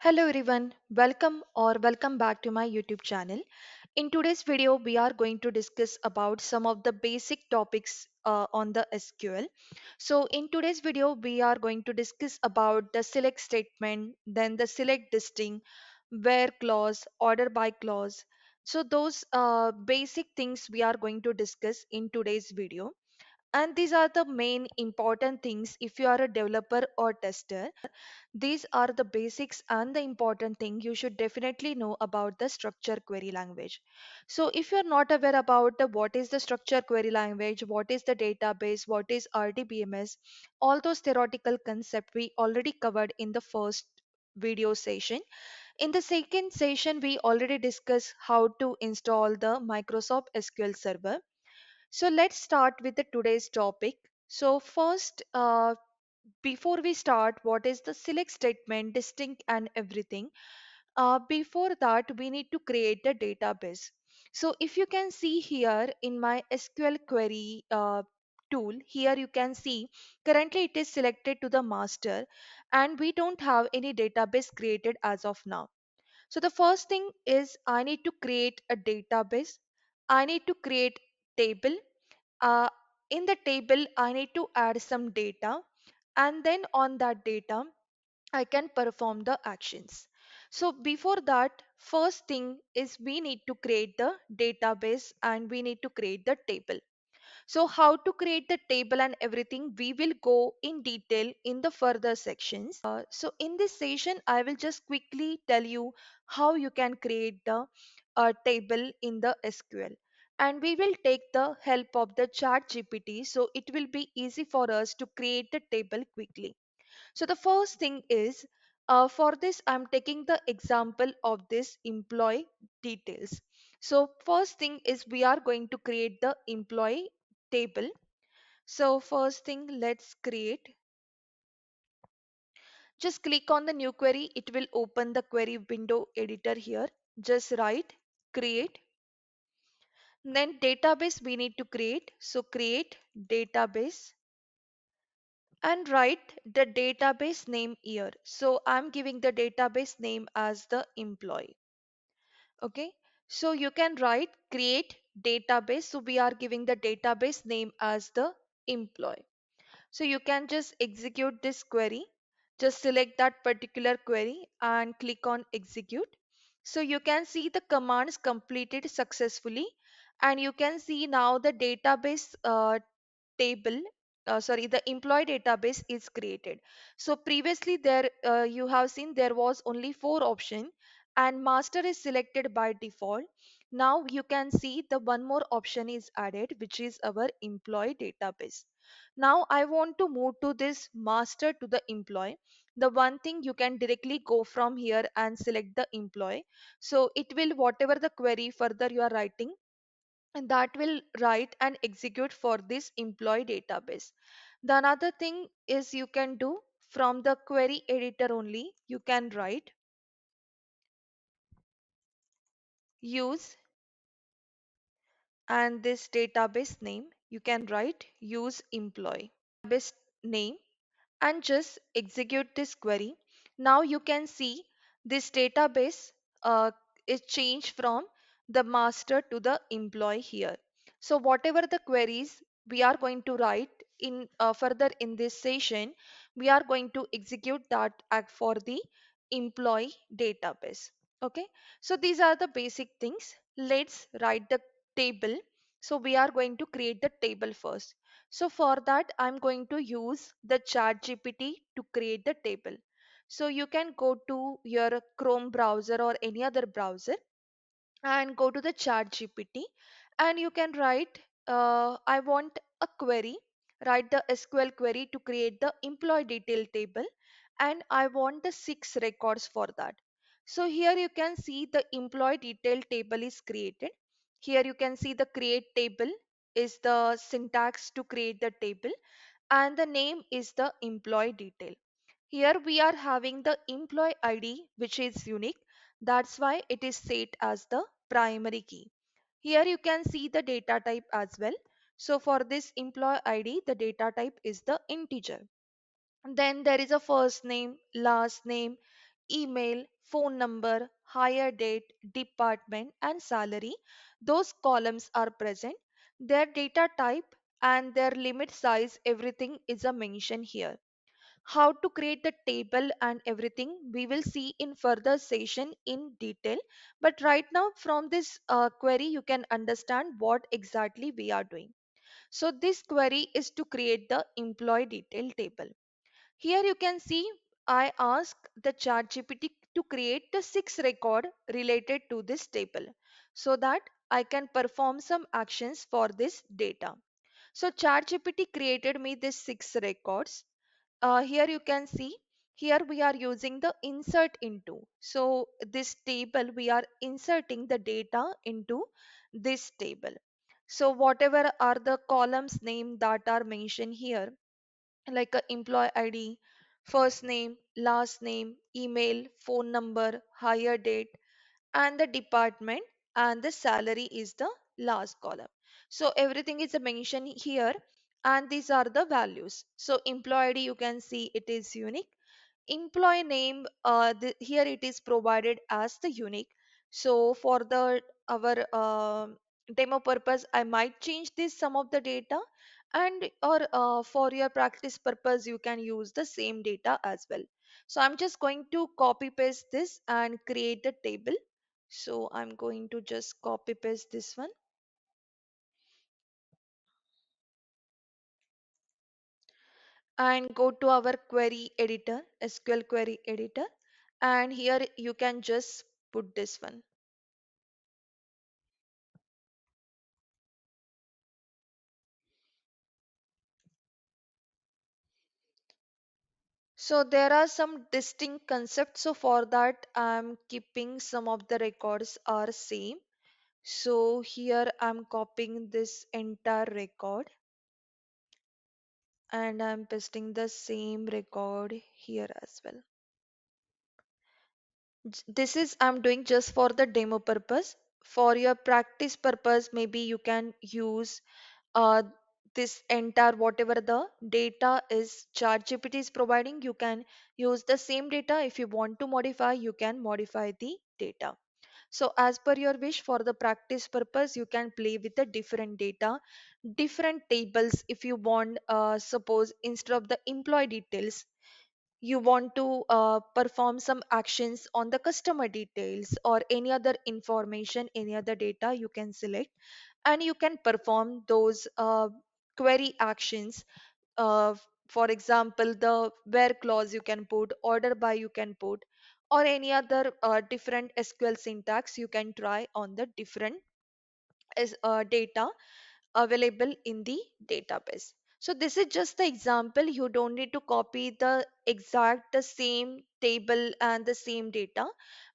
Hello everyone, welcome back to my YouTube channel. In today's video, we are going to discuss about some of the basic topics on the SQL. So in today's video, we are going to discuss about the select statement, then the select distinct, where clause, order by clause. So those basic things we are going to discuss in today's video. And these are the main important things if you are a developer or tester. These are the basics and the important thing you should definitely know about the structure query language. So if you're not aware about what is the structure query language, what is the database, what is RDBMS, all those theoretical concepts we already covered in the first video session. In the second session, we already discussed how to install the Microsoft SQL Server. So let's start with the today's topic. So first, before we start, what is the select statement, distinct and everything? Before that, we need to create a database. So if you can see here in my SQL query tool, here you can see currently it is selected to the master and we don't have any database created as of now. So the first thing is I need to create a database. I need to create table. uh, in the table, I need to add some data, and then on that data, I can perform the actions. So before that, first thing is we need to create the database and we need to create the table. So how to create the table and everything, we will go in detail in the further sections. So in this session, I will just quickly tell you how you can create the table in the SQL. And we will take the help of the chat GPT, so it will be easy for us to create the table quickly. So the first thing is, for this I'm taking the example of this employee details. So first thing is we are going to create the employee table. So first thing, let's create. Just click on the new query. It will open the query window editor here. Just write create. Then database we need to create. So create database and write the database name here. So I'm giving the database name as the employee. Okay. So you can write create database. So we are giving the database name as the employee. So you can just execute this query. Just select that particular query and click on execute. So you can see the commands completed successfully, and you can see now the database table, sorry, the employee database is created. So previously there you have seen there was only four option and master is selected by default. Now you can see the one more option is added, which is our employee database. Now I want to move to this master to the employee. The one thing, you can directly go from here and select the employee. So it will whatever the query further you are writing, and that will write and execute for this employee database. The another thing is you can do from the query editor only, you can write use and this database name, you can write use employee database name and just execute this query. Now you can see this database is changed from the master to the employee here. So whatever the queries we are going to write in further in this session, we are going to execute that act for the employee database. Okay, so these are the basic things. Let's write the table. So we are going to create the table first. So for that, I'm going to use the chat GPT to create the table. So you can go to your Chrome browser or any other browser and go to the chat GPT, and you can write, I want a query, write the SQL query to create the employee detail table, and I want the six records for that. So here you can see the employee detail table is created. Here you can see the create table is the syntax to create the table, and the name is the employee detail. Here we are having the employee ID, which is unique. That's why it is set as the primary key. Here you can see the data type as well. So for this employee ID, the data type is the integer. Then there is a first name, last name, email, phone number, hire date, department, and salary. Those columns are present. Their data type and their limit size, everything is a mention here. How to create the table and everything we will see in further session in detail, but right now from this query you can understand what exactly we are doing. So this query is to create the employee detail table. Here you can see I ask the ChatGPT to create the six record related to this table so that I can perform some actions for this data. So ChatGPT created me these six records. Here you can see, here we are using the insert into. So this table we are inserting the data into this table. So whatever are the columns name that are mentioned here, like a employee ID, first name, last name, email, phone number, hire date, and the department, and the salary is the last column. So everything is mentioned here, and these are the values. So employee ID, you can see it is unique. Employee name, here it is provided as the unique. So for the our demo purpose I might change this some of the data, and or for your practice purpose you can use the same data as well. So I'm just going to copy paste this and create a table. So I'm going to just copy paste this one and go to our query editor, SQL query editor, and here you can just put this one. So there are some distinct concepts. So for that, I'm keeping some of the records are same. So here I'm copying this entire record and I'm pasting the same record here as well. This is I'm doing just for the demo purpose. For your practice purpose, maybe you can use uh, this entire whatever the data is ChatGPT is providing. You can use the same data. If you want to modify, you can modify the data. So as per your wish, for the practice purpose you can play with the different data, different tables. If you want, suppose instead of the employee details you want to perform some actions on the customer details or any other information, any other data, you can select and you can perform those query actions. uh, for example, the where clause you can put, order by you can put, or any other different SQL syntax you can try on the different data available in the database. So this is just the example. You don't need to copy the exact the same table and the same data.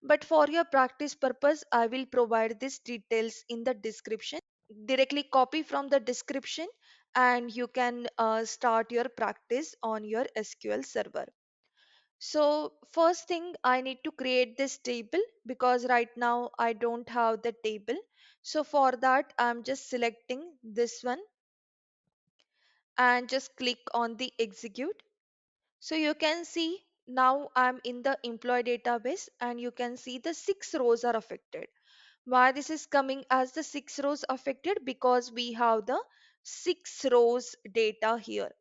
But for your practice purpose, I will provide these details in the description. Directly copy from the description and you can start your practice on your SQL server. So first thing I need to create this table because right now I don't have the table. So for that I'm just selecting this one and just click on the execute. So you can see now I'm in the employee database and you can see the six rows are affected. Why this is coming as the six rows affected? Because we have the six rows data here,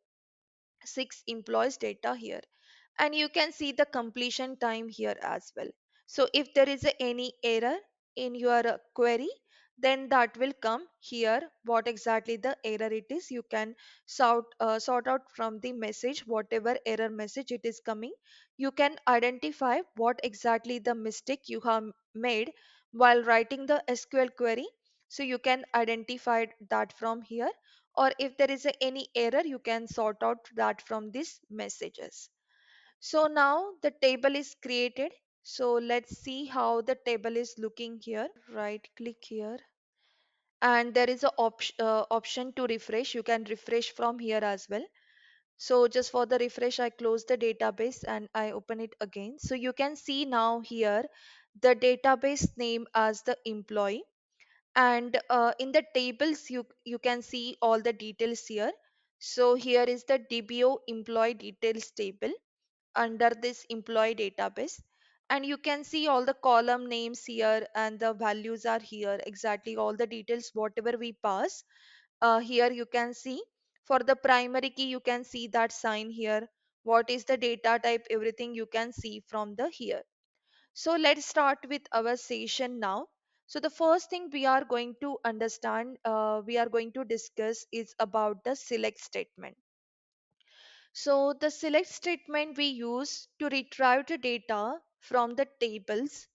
six employees data here, and you can see the completion time here as well. So if there is any error in your query, then that will come here what exactly the error it is. You can sort out from the message whatever error message it is coming. You can identify what exactly the mistake you have made while writing the SQL query. So you can identify that from here, or if there is any error you can sort out that from these messages. So now the table is created. So let's see how the table is looking here. Right click here and there is a option to refresh. You can refresh from here as well. So just for the refresh I close the database and I open it again. So you can see now here the database name as the employee, and in the tables you can see all the details here. So here is the DBO employee details table under this employee database, and you can see all the column names here and the values are here, exactly all the details whatever we pass. Here you can see for the primary key you can see that sign here, what is the data type, everything you can see from the here. So let's start with our session now. So the first thing we are going to understand, we are going to discuss is about the select statement. So the select statement we use to retrieve the data from the tables.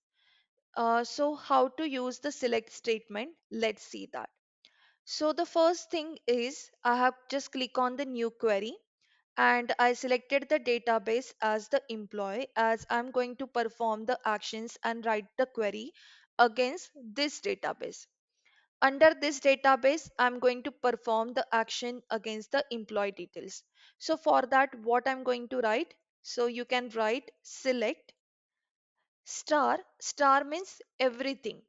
So how to use the select statement? Let's see that. So the first thing is I have just click on the new query and I selected the database as the employee as I'm going to perform the actions and write the query against this database. Under this database, I'm going to perform the action against the employee details. So for that, what I'm going to write? So you can write select star. Star means everything.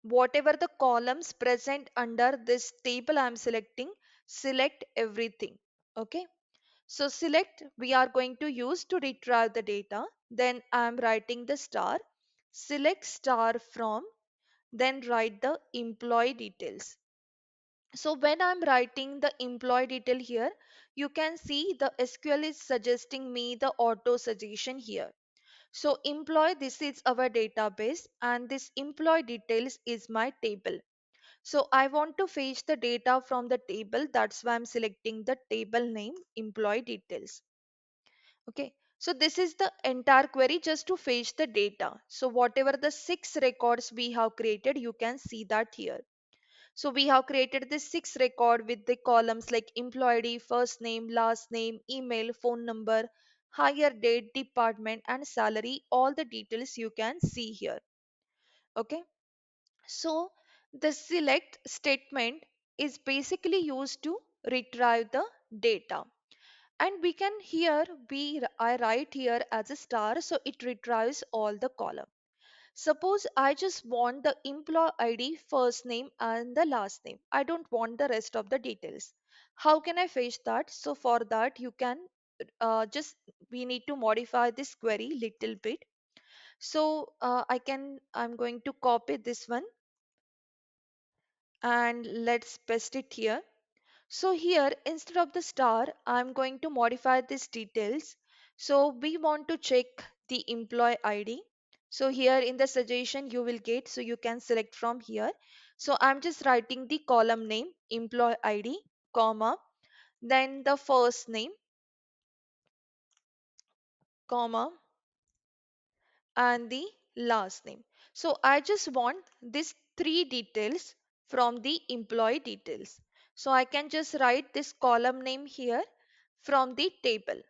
Whatever the columns present under this table I'm selecting, select everything. Okay. So select we are going to use to retrieve the data. Then I'm writing the star. Select star from, then write the employee details. So when I'm writing the employee detail here, you can see the SQL is suggesting me the auto suggestion here. So employee, this is our database and this employee details is my table. So I want to fetch the data from the table. That's why I'm selecting the table name employee details. Okay. So this is the entire query just to fetch the data. So whatever the 6 records we have created, you can see that here. So we have created this 6 record with the columns like employee ID, first name, last name, email, phone number, hire date, department, and salary. All the details you can see here. Okay. So the select statement is basically used to retrieve the data. And we can here I write here as a star so it retrieves all the column. Suppose I just want the employee ID, first name, and the last name. I don't want the rest of the details. How can I fetch that? So for that, you can just we need to modify this query little bit. So I'm going to copy this one and let's paste it here. So here, instead of the star, I'm going to modify these details. So we want to check the employee ID. So here in the suggestion you will get, so you can select from here. So I'm just writing the column name, employee ID, comma, then the first name, comma, and the last name. So I just want these 3 details from the employee details. So I can just write this column name here from the table.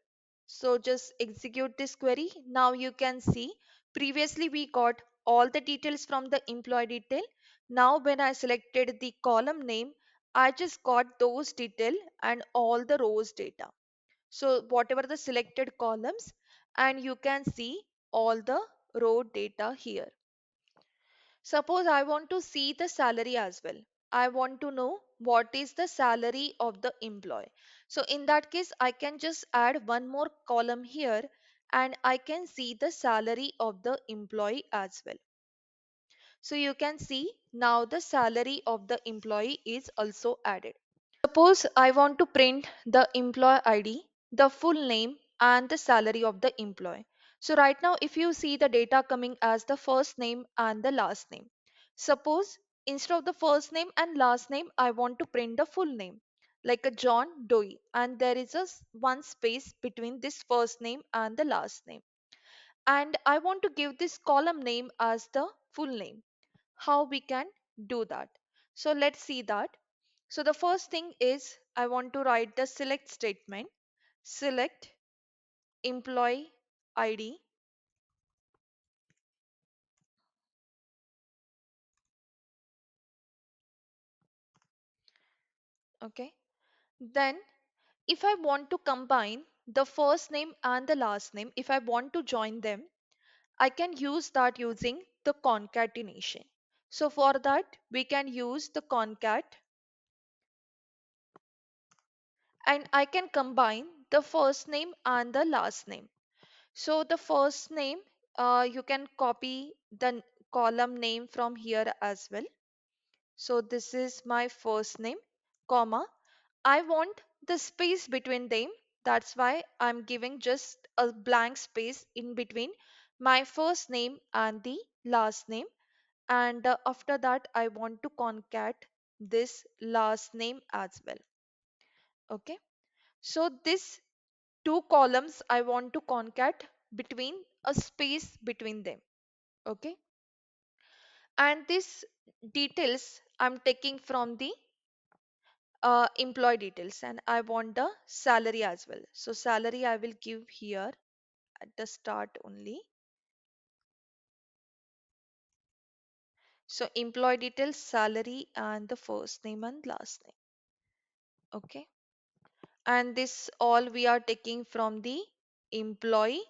So just execute this query. Now you can see previously we got all the details from the employee detail. Now when I selected the column name, I just got those detail and all the rows data. So whatever the selected columns, and you can see all the row data here. Suppose I want to see the salary as well. I want to know what is the salary of the employee. So in that case, I can just add one more column here and I can see the salary of the employee as well. So you can see now the salary of the employee is also added. Suppose I want to print the employee ID, the full name, and the salary of the employee. So right now, if you see the data coming as the first name and the last name. Suppose instead of the first name and last name, I want to print the full name like a John Doe, and there is a one space between this first name and the last name. And I want to give this column name as the full name. How we can do that? So let's see that. So the first thing is I want to write the select statement. Select employee ID. Okay. Then if I want to combine the first name and the last name, if I want to join them, I can use that using the concatenation. So for that, we can use the concat and I can combine the first name and the last name. So the first name You can copy the column name from here as well. So this is my first name, comma. I want the space between them. That's why I'm giving just a blank space in between my first name and the last name. And after that, I want to concat this last name as well. Okay. So this two columns I want to concat between a space between them. Okay. And this details I'm taking from the employee details, and I want the salary as well. So salary I will give here at the start only. So employee details, salary, and the first name and last name. Okay. And this all we are taking from the employee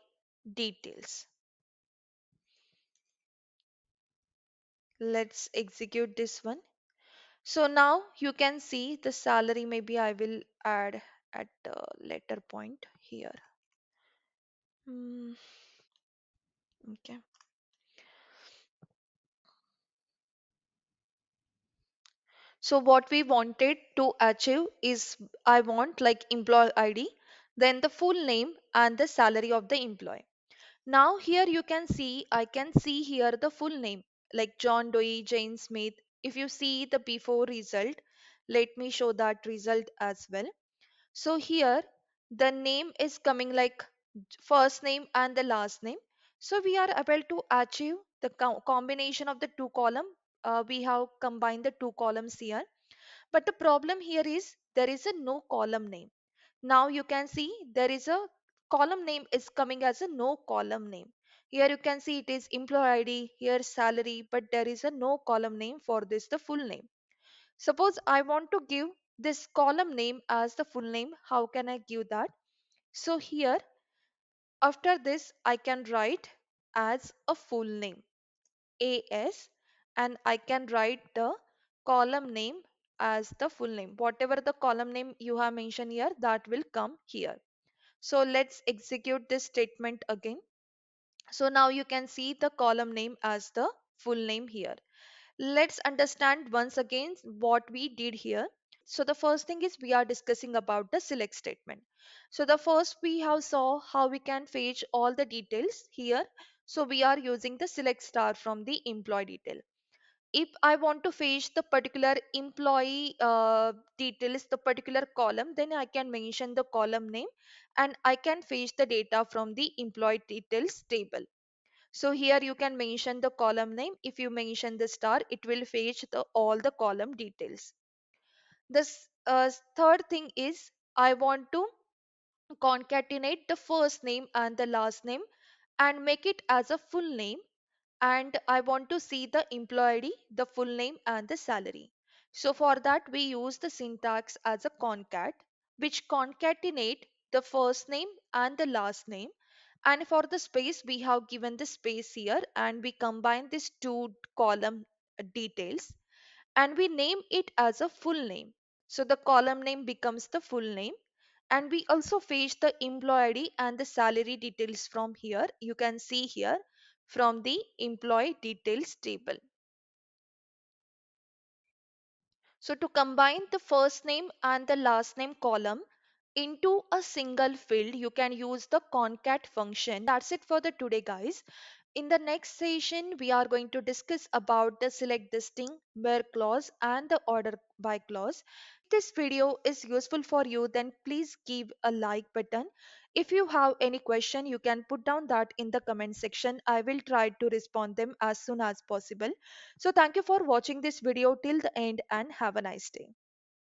details. Let's execute this one. So now you can see the salary. Maybe I will add at the later point here. Hmm, okay. So what we wanted to achieve is I want like employee ID, then the full name and the salary of the employee. Now here you can see, I can see here the full name like John Doe, Jane Smith. If you see the before result, let me show that result as well. So here the name is coming like first name and the last name. So we are able to achieve the combination of the two column. We have combined the two columns here, but the problem here is there is a no column name. Now you can see there is a column name is coming as a no column name. Here you can see it is employee ID, here salary, but there is a no column name for this the full name. Suppose I want to give this column name as the full name. How can I give that? So here after this I can write as a full name AS, and I can write the column name as the full name. Whatever the column name you have mentioned here, that will come here. So let's execute this statement again. So now you can see the column name as the full name here. Let's understand once again what we did here. So the first thing is we are discussing about the select statement. So the first we have saw how we can fetch all the details here. So we are using the select star from the employee detail. If I want to fetch the particular employee details, the particular column, then I can mention the column name and I can fetch the data from the employee details table. So here you can mention the column name. If you mention the star, it will fetch all the column details. This third thing is I want to concatenate the first name and the last name and make it as a full name, and I want to see the employee ID, the full name and the salary. So for that we use the syntax as a concat, which concatenate the first name and the last name, and for the space we have given the space here and we combine these two column details and we name it as a full name. So the column name becomes the full name, and we also fetch the employee ID and the salary details from here. You can see here from the employee details table. So to combine the first name and the last name column into a single field, you can use the concat function. That's it for the today, guys. In the next session, we are going to discuss about the select distinct, where clause and the order by clause. If this video is useful for you, then please give a like button. If you have any question, you can put down that in the comment section. I will try to respond them as soon as possible. So thank you for watching this video till the end and have a nice day.